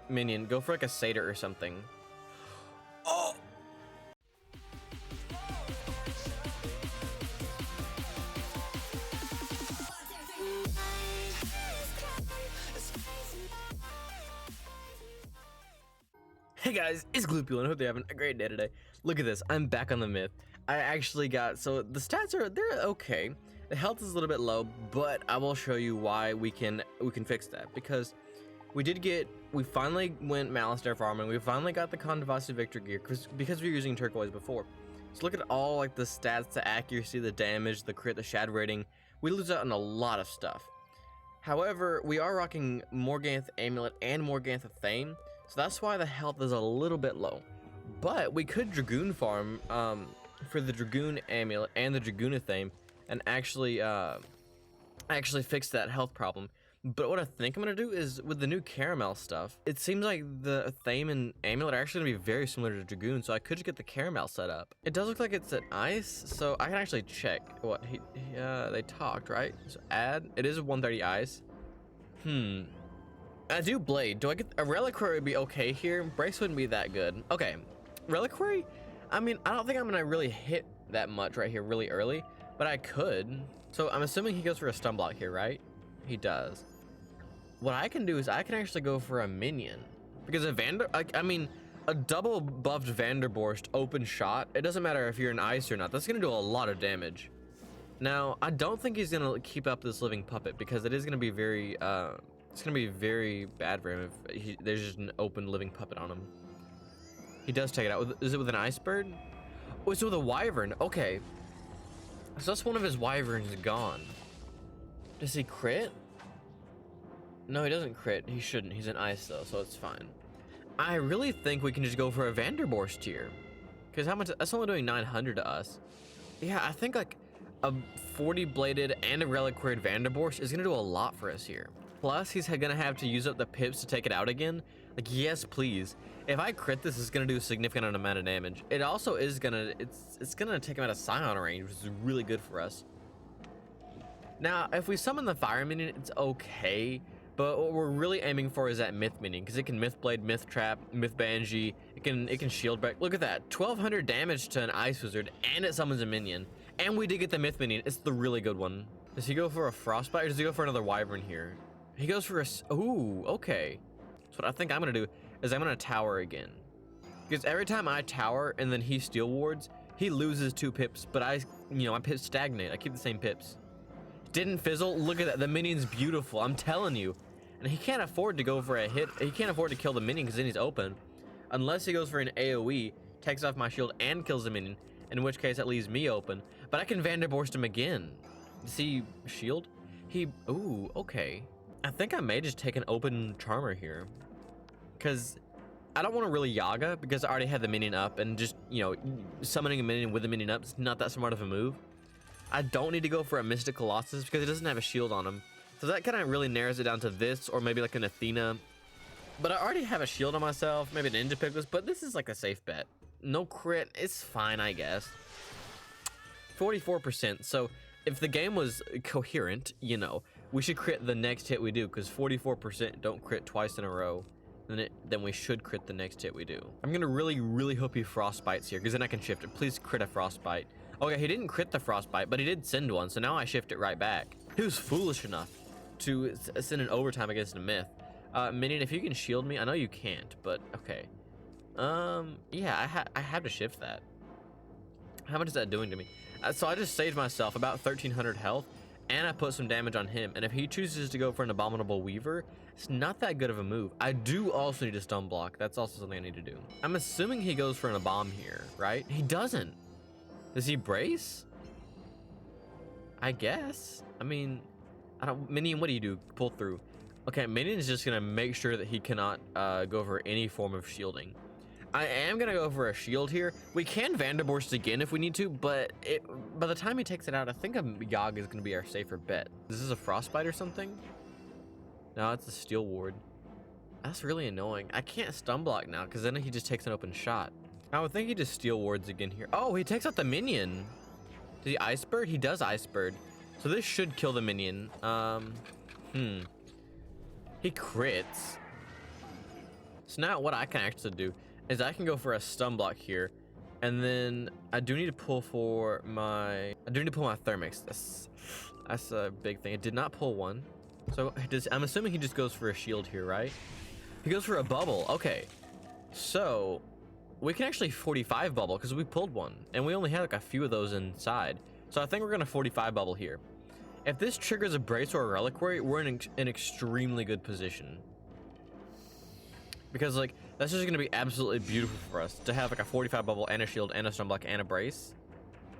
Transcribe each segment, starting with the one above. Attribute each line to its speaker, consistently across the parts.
Speaker 1: minion, go for like a satyr or something. Oh! Hey guys, it's Gloopy and I hope you're having a great day today. Look at this, I'm back on the myth. I actually got, so the stats they're okay. The health is a little bit low, but I will show you why we can fix that. Because we finally went Malistaire farming, we finally got the Convasive Victor gear, because we were using turquoise before. So look at all like the stats, the accuracy, the damage, the crit, the shad rating. We lose out on a lot of stuff. However, we are rocking Morganth Amulet and Morganth Thame, so that's why the health is a little bit low. But we could Dragoon farm for the Dragoon Amulet and the Dragoon Thame and actually fix that health problem. But what I think I'm gonna do is with the new caramel stuff, it seems like the Thame and Amulet are actually gonna be very similar to Dragoon, so I could just get the caramel set up. It does look like it's an ice, so I can actually check what they talked, right? So add, it is 130 ice. I do blade. Do I get a reliquary? Would be okay here. Brace wouldn't be that good. Okay, reliquary. I mean, I don't think I'm gonna really hit that much right here really early, but I could. So I'm assuming he goes for a stun block here, right? He does. What I can do is I can actually go for a minion, because a double buffed Vanderborst open shot, it doesn't matter if you're in ice or not, that's gonna do a lot of damage. Now I don't think he's gonna keep up this living puppet, because it is gonna be very it's gonna be very bad for him if there's just an open living puppet on him. He does take it out. Is it with an ice bird? Oh, it's with a wyvern. Okay, so that's one of his wyverns gone. Does he crit? No, he doesn't crit. He shouldn't. He's in ice though, so it's fine. I really think we can just go for a Vanderborst here, because how much? That's only doing 900 to us. Yeah, I think like a 40 bladed and a reliquaried Vanderborst is gonna do a lot for us here. Plus, he's gonna have to use up the pips to take it out again. Like, yes, please. If I crit this, it's gonna do a significant amount of damage. It also is gonna, it's gonna take him out of Scion range, which is really good for us. Now, if we summon the Fire Minion, it's okay. But what we're really aiming for is that Myth Minion, because it can Myth Blade, Myth Trap, Myth Banshee. It can Shield Break. Look at that, 1200 damage to an Ice Wizard, and it summons a minion. And we did get the Myth Minion. It's the really good one. Does he go for a Frostbite, or does he go for another Wyvern here? He goes for a, ooh, okay. So what I think I'm gonna do is I'm gonna tower again, because every time I tower and then he Steel Wards, he loses 2 pips, but my pips stagnate. I keep the same pips. Didn't fizzle. Look at that, the minion's beautiful, I'm telling you. And he can't afford to go for a hit. He can't afford to kill the minion, because then he's open, unless he goes for an AoE, takes off my shield and kills the minion, in which case that leaves me open. But I can Vanderborst him again. See, shield, ooh, okay. I think I may just take an open Charmer here, because I don't want to really Yaga, because I already had the minion up, and just, summoning a minion with a minion up is not that smart of a move. I don't need to go for a Mystic Colossus, because it doesn't have a shield on him. So that kind of really narrows it down to this, or maybe like an Athena. But I already have a shield on myself, maybe an Ninja Pickless, but this is like a safe bet. No crit, it's fine, I guess. 44%, so if the game was coherent, we should crit the next hit we do, because 44% don't crit twice in a row. Then we should crit the next hit we do. I'm gonna really, really hope he Frostbites here, because then I can shift it. Please crit a Frostbite. Okay, he didn't crit the Frostbite, but he did send one, so now I shift it right back. He was foolish enough to send an overtime against a Myth. Minion, if you can shield me, I know you can't, but okay. Yeah, I have to shift that. How much is that doing to me? So I just saved myself about 1300 health, and I put some damage on him. And if he chooses to go for an Abominable Weaver, it's not that good of a move. I do also need a stun block. That's also something I need to do. I'm assuming he goes for an Abom here, right? He doesn't. Does he brace? I guess. I mean, Minion, what do you do? Pull through. Okay, Minion is just gonna make sure that he cannot go for any form of shielding. I am gonna go for a shield here. We can Vanderborst again if we need to, but by the time he takes it out, I think a Yaga is gonna be our safer bet. Is this a Frostbite or something? No, it's a Steel Ward. That's really annoying. I can't stun block now, because then he just takes an open shot. I would think he just Steel Wards again here. Oh, he takes out the minion. Does he Ice Bird? He does Ice Bird. So this should kill the minion. He crits. So now what I can actually do is I can go for a stun block here, and then I do need to pull for my thermics. That's a big thing. It did not pull one, so I'm assuming he just goes for a shield here, right? He goes for a bubble. Okay, so we can actually 45 bubble because we pulled one, and we only had like a few of those inside. So I think we're gonna 45 bubble here. If this triggers a brace or a reliquary, we're in an extremely good position. Because like, that's just gonna be absolutely beautiful for us to have like a 45 bubble and a shield and a stun block and a brace.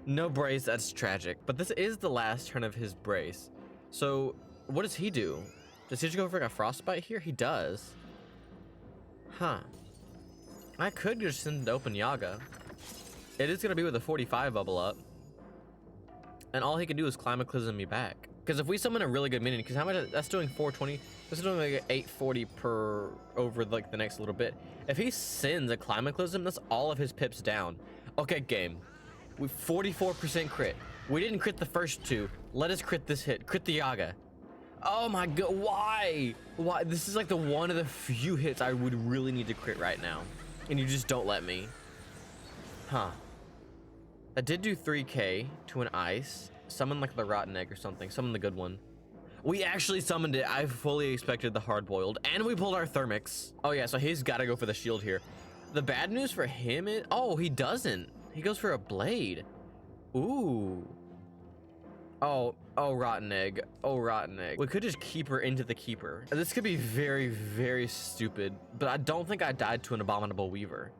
Speaker 1: No brace, that's tragic. But this is the last turn of his brace. So what does he do? Does he just go for like a frostbite here? He does. Huh. I could just send the open Yaga. It is gonna be with a 45 bubble up. And all he can do is Climaclysm me back. Because if we summon a really good minion, because how much that's doing 420, that's doing like 840 per over like the next little bit. If he sends a Climaclysm, that's all of his pips down. Okay, game. We 44% crit. We didn't crit the first two. Let us crit this hit. Crit the Yaga. Oh my god, why? Why? This is like the one of the few hits I would really need to crit right now. And you just don't let me. Huh. I did do 3k to an ice. Summon like the rotten egg or something. Summon the good one. We actually summoned it. I fully expected the hard boiled. And we pulled our thermics. Oh yeah, so he's got to go for the shield here. The bad news for him is... Oh, he doesn't. He goes for a blade. Ooh. Oh, rotten egg. Oh, rotten egg. We could just keep her into the keeper. This could be very, very stupid. But I don't think I died to an abominable weaver.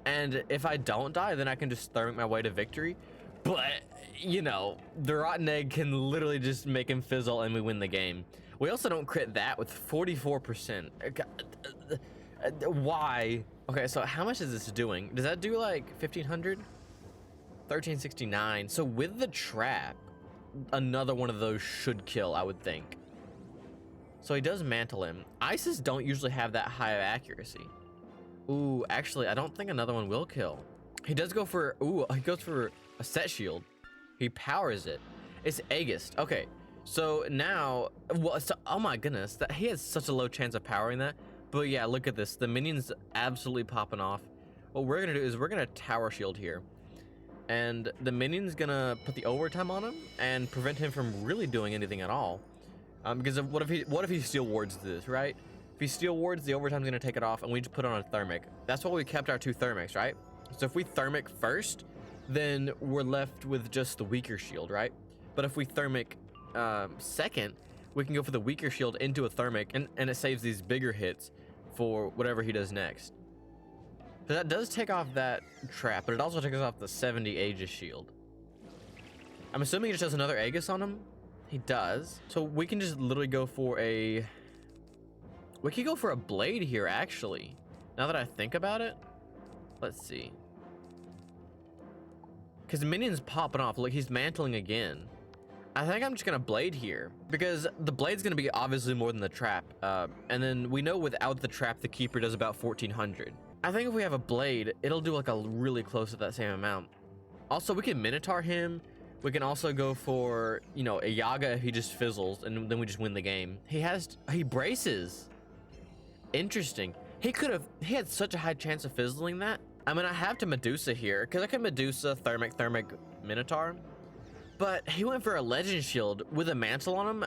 Speaker 1: And if I don't die, then I can just thermic my way to victory. But, you know, the rotten egg can literally just make him fizzle and we win the game. We also don't crit that with 44%. Why? Okay, so how much is this doing? Does that do like 1500? 1369. So with the trap, another one of those should kill, I would think. So he does mantle him. Ices don't usually have that high of accuracy. Ooh, actually, I don't think another one will kill. He does go for, ooh, he goes for a set shield. He powers it. It's Aegis. Okay, so now, well, so, oh my goodness, that he has such a low chance of powering that. But yeah, look at this. The minion's absolutely popping off. What we're gonna do is we're gonna tower shield here. And the minion's gonna put the overtime on him and prevent him from really doing anything at all. Because of what if he steel wards this, right? If he steel wards, the overtime's gonna take it off and we just put on a thermic. That's why we kept our two thermics, right? So if we thermic first, then we're left with just the weaker shield, right? But if we thermic second, we can go for the weaker shield into a thermic and it saves these bigger hits for whatever he does next. So that does take off that trap, but it also takes off the 70 Aegis shield. I'm assuming he just has another Aegis on him. He does. So we can just literally go for a... We could go for a blade here, actually. Now that I think about it. Let's see. Because the minion's popping off. Look, he's mantling again. I think I'm just going to blade here. Because the blade's going to be obviously more than the trap. And then we know without the trap, the keeper does about 1400. I think if we have a blade, it'll do like a really close to that same amount. Also, we can Minotaur him. We can also go for, you know, a Yaga if he just fizzles. And then we just win the game. He braces. Interesting. He had such a high chance of fizzling that. I mean, I have to Medusa here because I can Medusa, thermic, Minotaur. But he went for a legend shield with a mantle on him.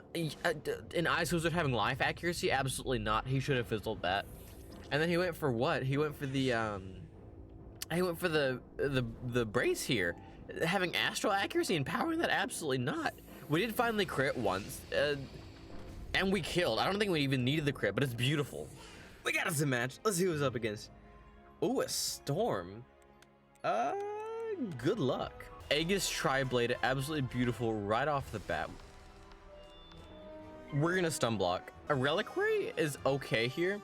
Speaker 1: In Ice Wizard having life accuracy, absolutely not. He should have fizzled that. And then he went for what? He went for the brace here, having astral accuracy and powering that. Absolutely not. We did finally crit once, and we killed. I don't think we even needed the crit, but it's beautiful. We got us a match. Let's see who's up against. Ooh, a storm. Good luck. Aegis Tri-Blade, absolutely beautiful right off the bat. We're gonna stun block. A Reliquary is okay here.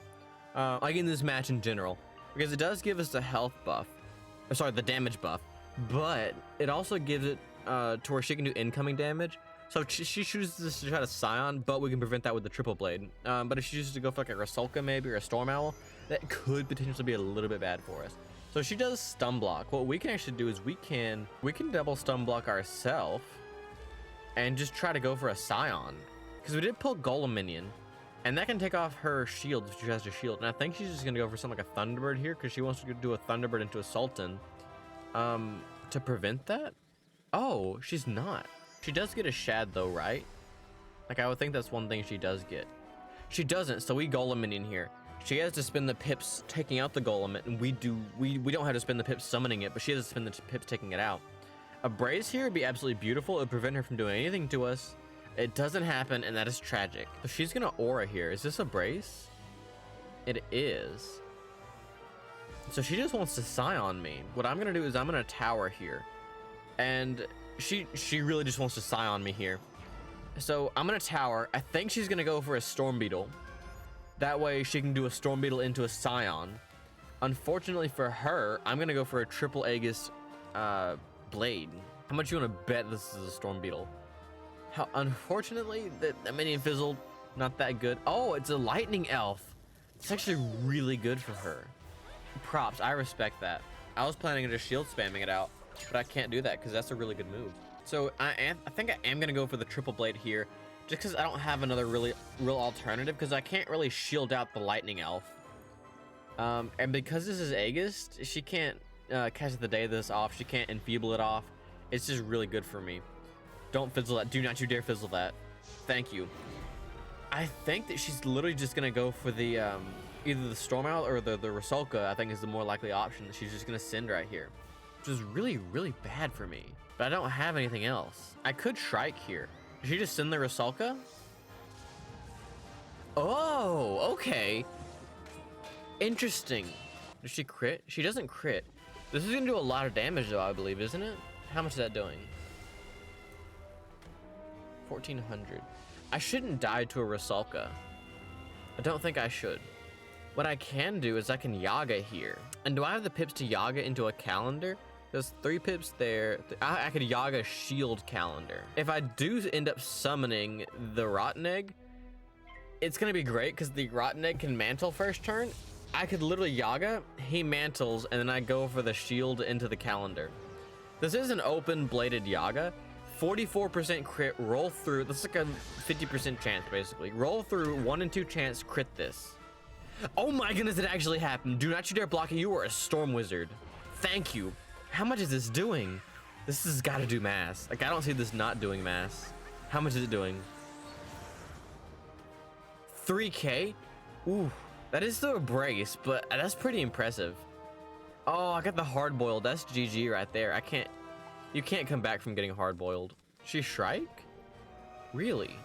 Speaker 1: Like in this match in general, because it does give us the health buff, or sorry, the damage buff, but it also gives it to where she can do incoming damage. So she chooses to try to Scion, but we can prevent that with the triple blade. But if she chooses to go for like a Rasulka maybe, or a Storm Owl, that could potentially be a little bit bad for us. So she does stun block. What we can actually do is we can double stun block ourselves and just try to go for a Scion, because we did pull Golem Minion. And that can take off her shield if she has a shield. And I think she's just gonna go for something like a Thunderbird here because she wants to do a Thunderbird into a Sultan. To prevent that? Oh, she's not. She does get a Shad though, right? Like I would think that's one thing she does get. She doesn't, so we Golem minion here. She has to spend the pips taking out the Golem, and we don't have to spend the pips summoning it, but she has to spend the pips taking it out. A Brace here would be absolutely beautiful. It would prevent her from doing anything to us. It doesn't happen, and that is tragic. So she's gonna Aura here. Is this a Brace? It is. So she just wants to Scion me. What I'm gonna do is I'm gonna Tower here. And she really just wants to Scion me here. So I'm gonna Tower. I think she's gonna go for a Storm Beetle. That way she can do a Storm Beetle into a Scion. Unfortunately for her, I'm gonna go for a triple Aegis Blade. How much you wanna bet this is a Storm Beetle? How unfortunately that minion fizzled. Not that good. Oh, it's a Lightning Elf. It's actually really good for her. Props, I respect that. I was planning on just shield spamming it out, but I can't do that because that's a really good move. So I think I am gonna go for the triple blade here, just because I don't have another real alternative, because I can't really shield out the Lightning Elf. And because this is Aegis, she can't catch the day this off. She can't enfeeble it off. It's just really good for me. Don't fizzle that. Do not you dare fizzle that. Thank you. I think that she's literally just gonna go for the either the Storm Owl or the Rusalka. I think is the more likely option. She's just gonna send right here, which is really bad for me. But I don't have anything else. I could Shrike here. Did she just send the Rusalka? Oh, okay. Interesting. Does she crit? She doesn't crit. This is gonna do a lot of damage though, I believe, isn't it? How much is that doing? 1400. I shouldn't die to a Rusalka. I don't think I should. What I can do is I can Yaga here. And do I have the pips to Yaga into a calendar? There's 3 pips there. I could Yaga shield calendar. If I do end up summoning the Rotten Egg, it's gonna be great because the Rotten Egg can mantle first turn. I could literally Yaga, he mantles, and then I go for the shield into the calendar. This is an open bladed Yaga. 44% crit, roll through. That's like a 50% chance basically. Roll through 1 in 2 chance, crit this. Oh my goodness, it actually happened. Do not you dare block it. You are a Storm Wizard. Thank you. How much is this doing? This has got to do mass. Like, I don't see this not doing mass. How much is it doing? 3K? Ooh, that is still a brace, but that's pretty impressive. Oh, I got the hard boiled. That's GG right there. You can't come back from getting hard boiled. She Shrike? Really?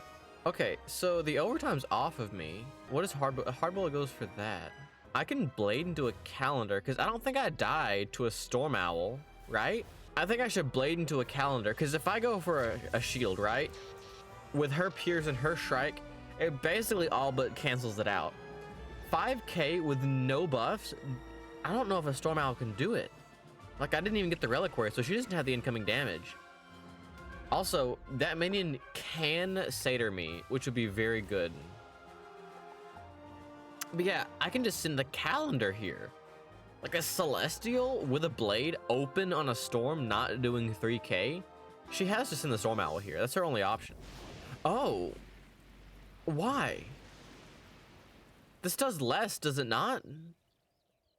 Speaker 1: Okay, so the overtime's off of me. What is hard boil goes for that? I can blade into a calendar because I don't think I died to a Storm Owl, right? I think I should blade into a calendar because if I go for a shield, right? With her Pierce and her Shrike, it basically all but cancels it out. 5K with no buffs? I don't know if a Storm Owl can do it. Like, I didn't even get the Reliquary, so she doesn't have the incoming damage. Also, that minion can Satyr me, which would be very good. But yeah, I can just send the calendar here. Like a Celestial with a blade open on a storm, not doing 3K. She has to send the Storm Owl here. That's her only option. Oh. Why? This does less, does it not?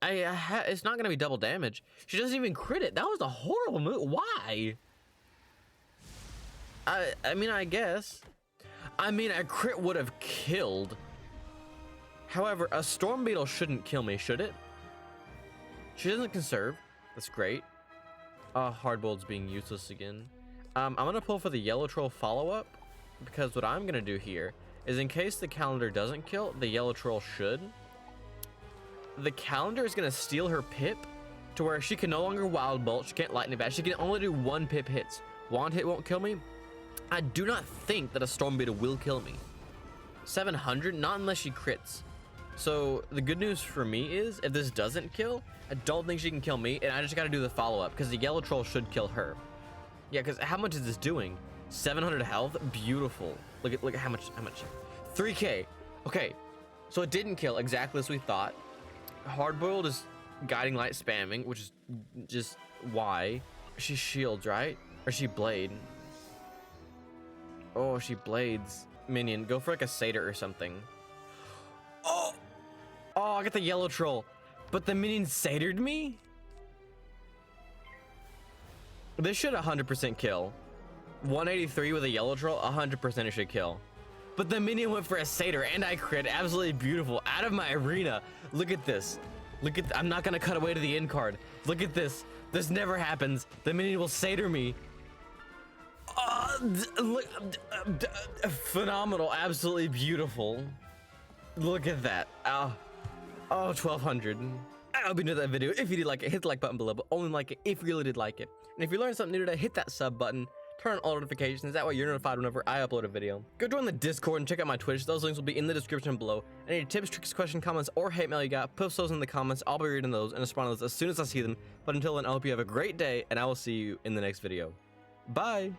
Speaker 1: It's not going to be double damage. She doesn't even crit it. That was a horrible move. Why? I mean, I guess. I mean, a crit would have killed. However, a Storm Beetle shouldn't kill me, should it? She doesn't conserve. That's great. Hardboiled's being useless again. I'm going to pull for the Yellow Troll follow-up, because what I'm going to do here is in case the calendar doesn't kill, the Yellow Troll should. The calendar is going to steal her pip to where she can no longer Wild Bolt. She can't Lightning Bash. She can only do 1 pip hits. Wand hit won't kill me. I do not think that a Storm Beetle will kill me. 700? Not unless she crits. So the good news for me is if this doesn't kill, I don't think she can kill me, and I just got to do the follow-up because the Yellow Troll should kill her. Yeah, because how much is this doing? 700 health? Beautiful. Look at how much. 3K. Okay, so it didn't kill exactly as we thought. Hardboiled is Guiding Light spamming, which is just why. She shields, right? Or she blade? Oh, she blades. Minion, go for like a Satyr or something. Oh, oh, I got the yellow troll, but the minion satyred me. This should 100% kill. 183 with a yellow troll, 100% it should kill. But the minion went for a satyr, and I crit. Absolutely beautiful. Out of my arena. Look at this. Look at. I'm not gonna cut away to the end card. Look at this. This never happens. The minion will satyr me. Look, phenomenal. Absolutely beautiful. Look at that. Oh, 1200. I hope you enjoyed that video. If you did like it, hit the like button below, but only like it if you really did like it. And if you learned something new today, hit that sub button. Turn on all notifications. That way you're notified whenever I upload a video. Go join the Discord and check out my Twitch. Those links will be in the description below. Any tips, tricks, questions, comments, or hate mail you got, post those in the comments. I'll be reading those and respond to those as soon as I see them. But until then, I hope you have a great day, and I will see you in the next video. Bye.